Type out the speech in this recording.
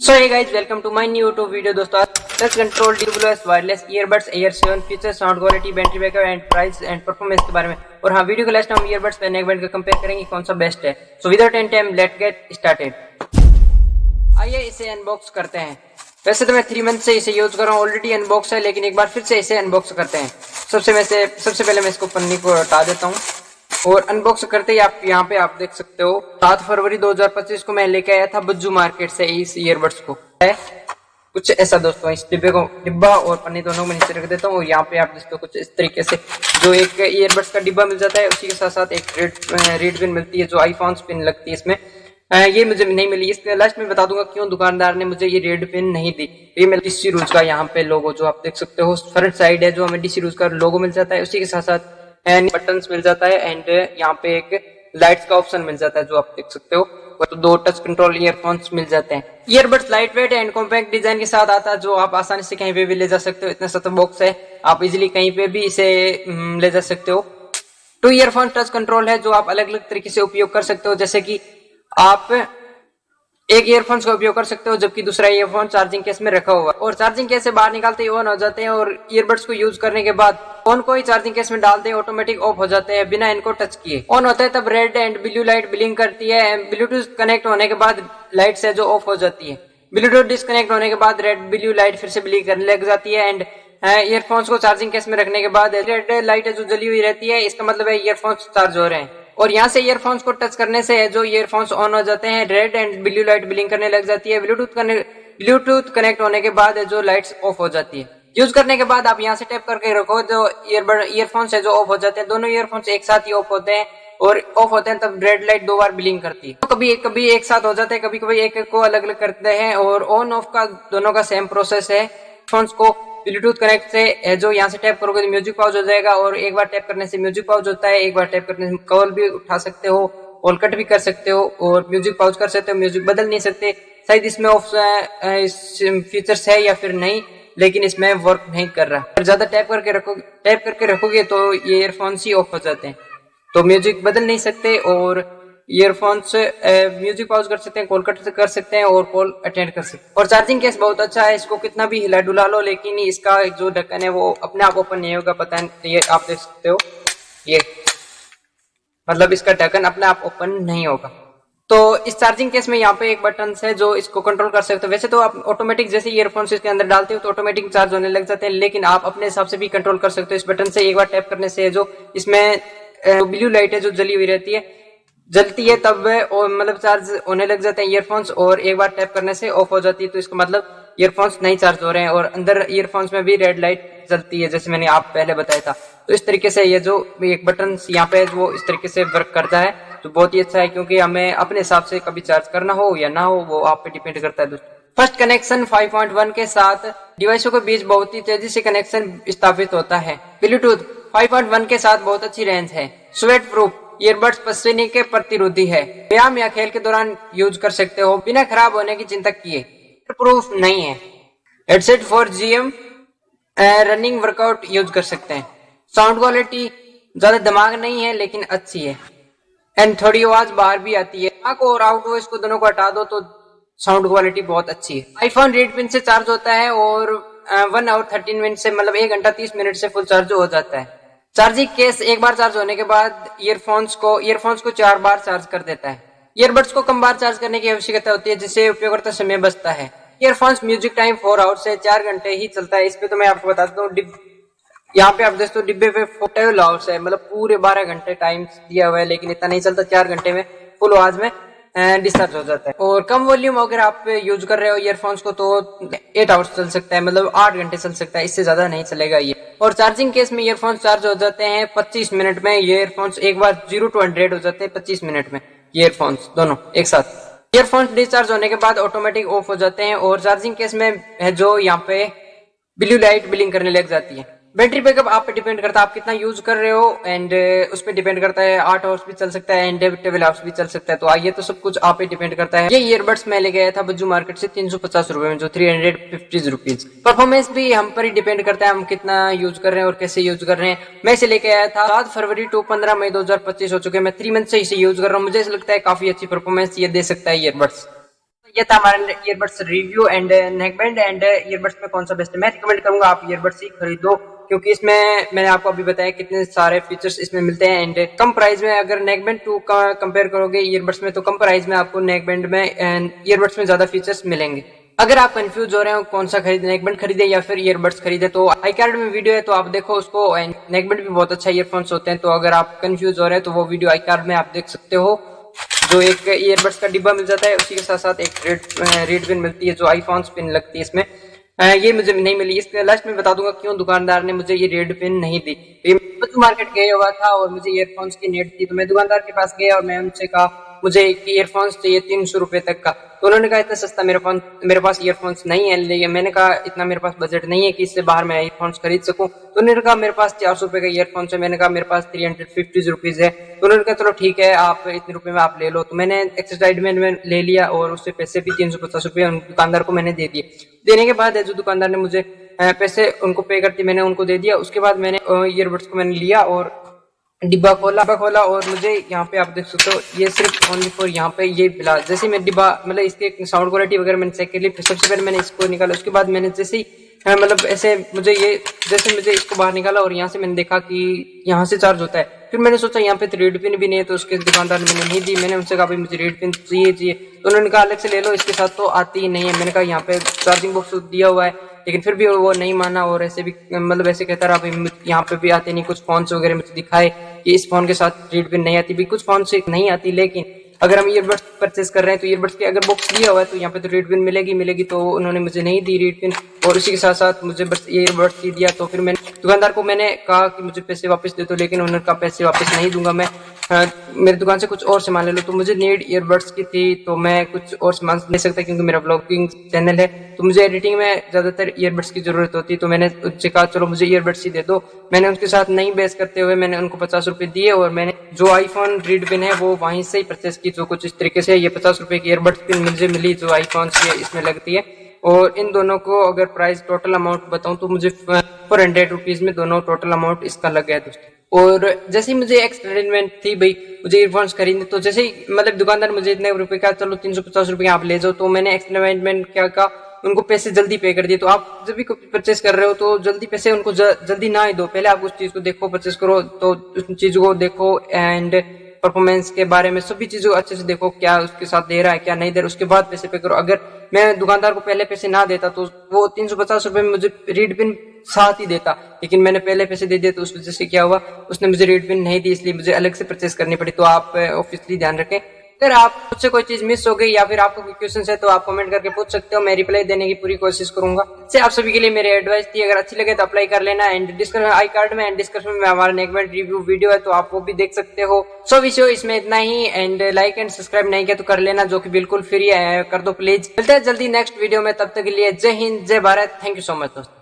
So hey guys, welcome to my new YouTube video. दोस्तों, touch control DWS wireless earbuds air 7 feature, sound quality, battery backup and price and performance के बारे में। और हाँ, video के last में हम ईयरबड्स पे नेकबैंड का कंपेयर करेंगे कौन सा बेस्ट है। So without any time let's get started. आइए इसे अनबॉक्स करते हैं। वैसे तो मैं 3 मंथ से इसे यूज कर रहा हूँ, ऑलरेडी अनबॉक्स है, लेकिन एक बार फिर से इसे अनबॉक्स करते हैं। सबसे पहले मैं इसको पन्नी को हटा देता हूँ और अनबॉक्स करते ही आप यहाँ पे आप देख सकते हो 7 फरवरी 2025 को मैं लेके आया था बज्जू मार्केट से इस ईयरबड्स को। है कुछ ऐसा दोस्तों, इस डिब्बा और पन्नी दोनों में नीचे रख देता हूँ। और यहाँ पे आप दोस्तों कुछ इस तरीके से जो एक ईयरबड्स का डिब्बा मिल जाता है, उसी के साथ साथ एक रीड पिन मिलती है जो आईफोन पिन लगती है इसमें। ये मुझे नहीं मिली। इसके लास्ट में बता दूंगा क्यों दुकानदार ने मुझे ये रेड पिन नहीं दी। ये मेरा DC रूज का यहाँ पे लोगो जो आप देख सकते हो फ्रंट साइड है, जो हमें DC रूज का लोगो मिल जाता है, उसी के साथ साथ बटन्स मिल जाता है एंड यहाँ पे एक लाइट्स का ऑप्शन मिल जाता है जो आप देख सकते हो। तो 2 टच कंट्रोल ईयरफोन्स मिल जाते हैं। Earbuds light weight and compact design के साथ आता है, जो आप आसानी से कहीं पे भी ले जा सकते हो। इतना सा तो बॉक्स है, आप इजीली कहीं पे भी इसे ले जा सकते हो। 2 ईयरफोन टच कंट्रोल है जो आप अलग अलग तरीके से उपयोग कर सकते हो, जैसे कि आप एक ईयरफोन्स का उपयोग कर सकते हो जबकि दूसरा ईयरफोन चार्जिंग केस में रखा हुआ है, और चार्जिंग केस से बाहर निकालते ही ऑन हो जाते हैं। और ईयरबड्स को यूज करने के बाद फोन को ही चार्जिंग केस में डालते हैं, ऑटोमेटिक ऑफ हो जाते हैं बिना इनको टच किए। ऑन होता है तब red and blue light blink करती है। ब्लूटूथ कनेक्ट होने के बाद लाइट्स है जो ऑफ हो जाती है। ब्लूटूथ डिस्कनेक्ट होने के बाद रेड ब्लू लाइट फिर से ब्लिंक करने लग जाती है। एंड ईयरफोन्स को चार्जिंग केस में रखने के बाद रेड लाइट है जो जली हुई रहती है, इसका मतलब है ईयरफोन्स चार्ज हो रहे हैं। और यहाँ से ईयरफोन्स को टच करने से जो ईयरफोन्स ऑन हो जाते हैं, red and blue light blink करने लग जाती है। ब्लूटूथ कनेक्ट होने के बाद जो लाइट्स ऑफ हो जाती है। यूज करने के बाद आप यहाँ से टैप करके रखो, जो ईयरफोन्स है जो ऑफ हो जाते हैं। दोनों ईयरफोन्स एक साथ ही ऑफ होते हैं, और ऑफ होते हैं तब रेड लाइट 2 बार ब्लिंक करती है। तो कभी एक साथ हो जाते हैं, कभी कभी एक को अलग अलग करते हैं। और ऑन ऑफ का दोनों का सेम प्रोसेस है। फोन्स को ब्लूटूथ कनेक्ट से जो यहाँ से टैप करोगे तो म्यूजिक पाउज हो जाएगा, और एक बार टैप करने से म्यूजिक पाउज होता है, एक बार टैप करने से कॉल भी उठा सकते हो, कॉल कट भी कर सकते हो, और म्यूजिक पाउज कर सकते हो। म्यूजिक बदल नहीं सकते। शायद इसमें फीचर्स है या फिर नहीं, लेकिन इसमें वर्क नहीं कर रहा। अगर ज्यादा टैप करके रखोगे तो ये ईयरफोन्स ही ऑफ हो जाते हैं, तो म्यूजिक बदल नहीं सकते। और ईयरफोन्स म्यूजिक पॉज कर सकते हैं, कॉल कट कर सकते हैं, और कॉल अटेंड कर सकते हैं। और चार्जिंग केस बहुत अच्छा है, इसको कितना भी हिला डुला लो, लेकिन इसका जो ढक्कन है वो अपने आप ओपन नहीं होगा। पता नहीं, ये आप देख सकते हो, ये मतलब इसका ढक्कन अपने आप ओपन नहीं होगा। तो इस चार्जिंग केस में यहाँ पे एक बटन है जो इसको कंट्रोल कर सकते हो। वैसे तो आप ऑटोमेटिक जैसे ईयरफोन्स इसके अंदर डालते हो तो ऑटोमेटिक चार्ज होने लग जाते हैं, लेकिन आप अपने हिसाब से भी कंट्रोल कर सकते हो इस बटन से। एक बार टैप करने से जो इसमें ब्लू लाइट है जो जली हुई रहती है, जलती है तब मतलब चार्ज होने लग जाते हैं ईयरफोन्स, और एक बार टैप करने से ऑफ हो जाती है। तो इसका मतलब ईयरफोन्स नहीं चार्ज हो रहे हैं, और अंदर ईयरफोन्स में भी रेड लाइट जलती है, जैसे मैंने आप पहले बताया था। तो इस तरीके से ये जो एक बटन यहाँ पे वो इस तरीके से वर्क करता है, तो बहुत ही अच्छा है, क्योंकि हमें अपने हिसाब से कभी चार्ज करना हो या ना हो वो आप पे डिपेंड करता है दोस्तों। फर्स्ट कनेक्शन 5.1 के साथ डिवाइसों के बीच बहुत ही तेजी से कनेक्शन स्थापित होता है। ब्लूटूथ 5.1 के साथ बहुत अच्छी रेंज है। स्वेट प्रूफ ईयरबड्स पसीने के प्रतिरोधी है। व्यायाम या खेल के दौरान यूज कर सकते हो बिना खराब होने की चिंता किए। प्रूफ नहीं है। Headset for GM running workout use कर सकते हैं। साउंड क्वालिटी ज्यादा दिमाग नहीं है लेकिन अच्छी है, एंड थोड़ी आवाज बाहर भी आती है। आंख और आउट वॉइस को दोनों को हटा दो तो साउंड क्वालिटी बहुत अच्छी है। आईफोन रीड पिन से चार्ज होता है, और 1 आवर 13 मिनट से मतलब 1 घंटा 30 मिनट से फुल चार्ज हो जाता है। चार्जिंग केस एक बार चार्ज होने के बाद ईयरफोन्स को 4 बार चार्ज कर देता है। ईयरबड्स को कम बार चार्ज करने की आवश्यकता होती है, जिससे उपयोगकर्ता समय बचता है। ईयरफोन्स म्यूजिक टाइम 4 आवर से 4 घंटे ही चलता है। इस पे तो मैं आपको बता देता हूँ, यहाँ पे आप देखते हो डिब्बे पे 12 आवर्स है, मतलब पूरे 12 घंटे टाइम दिया हुआ है, लेकिन इतना नहीं चलता। 4 घंटे में फुल आवाज में डिस्चार्ज हो जाता है। और कम वॉल्यूम अगर आप यूज कर रहे हो ईयरफोन्स को तो 8 आवर्स चल सकता है, मतलब 8 घंटे चल सकता है, इससे ज्यादा नहीं चलेगा ये। और चार्जिंग केस में ईयरफोन्स चार्ज हो जाते हैं 25 मिनट में। ईयरफोन्स एक बार 0 to 100 हो जाते हैं 25 मिनट में, ईयरफोन्स दोनों एक साथ। ईयरफोन्स डिस्चार्ज होने के बाद ऑटोमेटिक ऑफ हो जाते हैं, और चार्जिंग केस में है जो यहाँ पे ब्लू लाइट ब्लिंक करने लग जाती है। बैटरी बैकअप आप पे डिपेंड करता है आप कितना यूज कर रहे हो, एंड उस पर डिपेंड करता है। 8 आवर्स भी चल सकता है एंड 12 आवर्स भी चल सकता है। तो आइए, तो सब कुछ आप पे डिपेंड करता है। ये ईयरबड्स मैं ले गया था बज्जू मार्केट से 350 रुपए में, जो 350 रुपीज। परफॉर्मेंस भी हम पर ही डिपेंड करता है, हम कितना यूज कर रहे हैं और कैसे यूज कर रहे हैं। मैं इसे लेके आया था 7 फरवरी to 15 मई 2025 हो चुके हैं। मैं 3 मंथ से इसे यूज कर रहा हूँ। मुझे ऐसा लगता है काफी अच्छी परफॉर्मेंस ये दे सकता है ईयरबड्स। ये था हमारा earbuds review and neckband and earbuds में कौन सा बेस्ट है। मैं रिकमेंड करूंगा आप ईयरबड्स ही खरीदो, क्योंकि इसमें मैंने आपको अभी बताया कितने सारे फीचर्स इसमें मिलते हैं एंड कम प्राइस में। अगर नेकबैंड टू का कंपेयर करोगे ईयरबड्स में तो कम प्राइस में आपको नेकबैंड में ईयरबड्स में ज्यादा फीचर्स मिलेंगे। अगर आप कंफ्यूज हो रहे हो कौन सा खरीदे, नेकबैंड खरीदे या फिर ईयरबड्स खरीदे, तो आई कार्ड में वीडियो है तो आप देखो उसको। नेकबैंड भी बहुत अच्छा ईयरफोन्स होते हैं, तो अगर आप कंफ्यूज हो रहे हैं तो वो वीडियो आई कार्ड में आप देख सकते हो। जो एक ईयरबड्स का डिब्बा मिल जाता है, उसी के साथ साथ एक रेड पिन मिलती है जो आईफोन्स पिन लगती है इसमें। ये मुझे नहीं मिली। इसके लास्ट में बता दूंगा क्यों दुकानदार ने मुझे ये रेड पिन नहीं दी। मार्केट गया हुआ था और मुझे ईयरफोन्स की नीड थी, तो मैं दुकानदार के पास गया और मैं उनसे कहा मुझे एक ईयरफोन्स चाहिए 300 रुपए तक का। तो उन्होंने कहा इतना सस्ता मेरे पास ईयरफोन्स नहीं है। लेकिन मैंने कहा इतना मेरे पास बजट नहीं है कि इससे बाहर मैं ईयरफोन्स खरीद सकूं। तो उन्होंने कहा मेरे पास 400 रुपए का ईयरफोन्स है। मैंने कहा मेरे पास 350 रुपीज है। तो उन्होंने कहा चलो ठीक है, आप इतने रुपए में आप ले लो। तो मैंने एक्सरसाइज में ले लिया और उससे पैसे भी 350 रुपए दुकानदार को मैंने दे दिए। देने के बाद जो दुकानदार ने मुझे पैसे उनको पे करती मैंने उनको दे दिया। उसके बाद मैंने ईयरबड्स को मैंने लिया और डिब्बा खोला और मुझे यहाँ पे आप देख सकते हो ये सिर्फ ओनली फॉर यहाँ पे ये मिला। जैसे मैं डिब्बा मतलब इसके साउंड क्वालिटी वगैरह मैंने चेक कर ली। सबसे पहले मैंने इसको निकाला, उसके बाद मैंने जैसे ही मतलब ऐसे मुझे इसको बाहर निकाला और यहाँ से मैंने देखा कि यहाँ से चार्ज होता है। फिर मैंने सोचा यहाँ पे तो रेड पिन भी नहीं है, तो उसके दुकानदार ने मैंने नहीं दी। मैंने उनसे कहा भाई मुझे रेड पिन चाहिए। तो उन्होंने कहा अलग से ले लो, इसके साथ तो आती ही नहीं है। मैंने कहा यहाँ पे चार्जिंग बॉक्स दिया हुआ है, लेकिन फिर भी वो नहीं माना और ऐसे भी मतलब ऐसे कहता रहा भाई यहाँ पे भी आते नहीं। कुछ फोन से वगैरह मुझे दिखाए कि इस फोन के साथ रेड पिन नहीं आती भी, कुछ फोन से नहीं आती। लेकिन अगर हम ईयरबड्स परचेस कर रहे हैं तो ईयरबड्स के अगर बॉक्स दिया हुआ है तो यहाँ पे तो रेड पिन मिलेगी। तो उन्होंने मुझे नहीं दी रेड पिन और उसी के साथ साथ मुझे बस ईयरबड्स ही दिया। तो फिर मैंने दुकानदार को मैंने कहा कि मुझे पैसे वापस दे दो, लेकिन उन्होंने कहा पैसे वापस नहीं दूंगा मैं, मेरी दुकान से कुछ और सामान ले लो। तो मुझे नीड ईयरबड्स की थी, तो मैं कुछ और सामान ले सकता क्योंकि मेरा ब्लॉगिंग चैनल है, तो मुझे एडिटिंग में ज्यादातर ईयरबड्स की जरूरत होती। तो मैंने उनसे कहा चलो मुझे ईयरबड्स ही दे दो। मैंने उनके साथ नहीं बहस करते हुए मैंने उनको 50 रुपए दिए और मैंने जो आईफोन रेड पिन है वो वहीं से ही परचेस की। जो कुछ इस तरीके से ये 50 रुपए की ईयरबड्स पिन मुझे मिली जो आईफोन से इसमें लगती है। और इन दोनों को अगर प्राइस टोटल अमाउंट बताऊं तो मुझे 400 रुपीज में दोनों टोटल अमाउंट इसका लग गया दोस्तों। और जैसे ही मुझे एक्सपेरिमेंट थी भाई मुझे ईयरफोन्स खरीदने, तो जैसे ही मतलब दुकानदार मुझे इतने रुपए का चलो 350 रुपए आप ले जाओ, तो मैंने एक्सपेरिमेंट क्या कहा उनको पैसे जल्दी पे कर दिए। तो आप जब भी परचेस कर रहे हो तो जल्दी पैसे उनको जल्दी ना ही दो, पहले आप उस चीज को देखो, परचेस करो तो उस चीज को देखो एंड परफॉर्मेंस के बारे में सभी चीजों अच्छे से देखो, क्या उसके साथ दे रहा है क्या नहीं दे रहा, उसके बाद पैसे पे करो। अगर मैं दुकानदार को पहले पैसे ना देता तो वो 350 रुपए में मुझे रेड पिन साथ ही देता, लेकिन मैंने पहले पैसे दे दिए तो उस वजह से क्या हुआ उसने मुझे रेड पिन नहीं दी, इसलिए मुझे अलग से परचेस करनी पड़ी। तो आप ऑब्वियसली ध्यान रखें। अगर आप मुझसे कोई चीज मिस हो गई या फिर आपको कोई क्वेश्चन है तो आप कमेंट करके पूछ सकते हो, मैं रिप्लाई देने की पूरी कोशिश करूंगा। इससे आप सभी के लिए मेरी एडवाइस थी, अगर अच्छी लगे तो अप्लाई कर लेना। एंड डिस्क्रिप्शन आई कार्ड में एंड डिस्क्रिप्शन में हमारा नेकबैंड रिव्यू वीडियो है, तो आप वो भी देख सकते हो। सो विशो इसमें इतना ही एंड लाइक एंड सब्सक्राइब नहीं किया तो कर लेना, जो कि बिल्कुल फ्री है, कर दो प्लीज। मिलते हैं जल्दी नेक्स्ट वीडियो में, तब तक के लिए जय हिंद जय Bharat. Thank you so much दोस्तों।